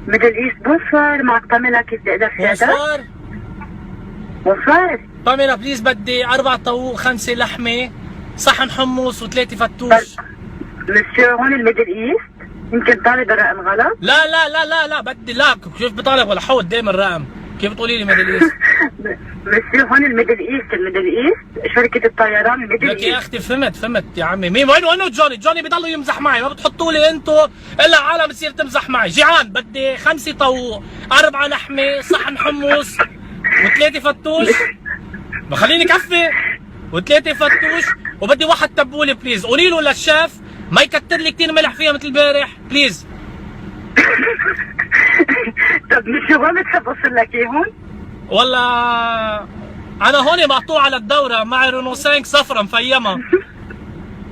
ميدل ايست. بونسوار، معك باميلا، كيف بقدر ساعدك؟ بونسوار بونسوار. باميلا بليز، بدي 4 طاووق، 5 لحمة، صحن حمص و3 فتوش. مسيو هون الميدل ايست، يمكن طالب الرقم غلط. لا لا لا لا لا بدي، لا كيف بطالب ولا حوت دايما الرقم، كيف بتقولي لي ميدل ايست؟ مسيو هون الميدل ايست، الميدل ايست شركة الطيران الميدل لك يا ايست. اختي فهمت يا عمي. مين وينه جوني؟ جوني بضلوا يمزح معي، ما بتحطوا لي انتوا الا عالم تصير تمزح معي. جيعان، بدي 5 طاووق، 4 لحمه، صحن حمص و3 فتوش، بخليني كفي، و3 فتوش، وبدي 1 تبوله بليز. قولي له للشيف ما يكتر لي كثير ملح فيها مثل امبارح بليز. طب مسيو وين بتحب اوصل لك اياهم؟ والله انا هون مقطوع على الدوره، معي رينو 5 صفرة مفيمه.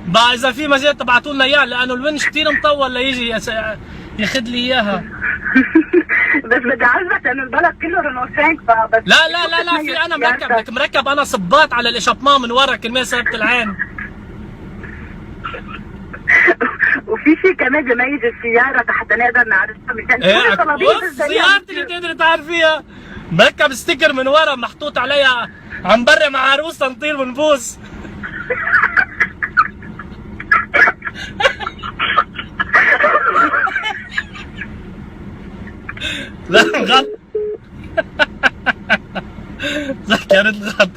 بقى اذا في مجال تبعتوا لنا اياه، لانه الونش كثير مطول ليجي ياخذ لي اياها. بس بدي اعرفك لانه البلد كله رينو 5 فبس. لا لا لا لا، في انا مركب، لك مركب انا صباط على الاشابمان من ورا كرمال سبت العين. وفي شيء كمان بيميز السياره حتى نقدر نعرفها مشان ايه كل طلبيه سيارتي اللي بتقدري تعرفيها مركب ستيكر من ورا محطوط عليها عم بري مع عروسه نطير ونبوس. لا غلط. ذكرت الغلط.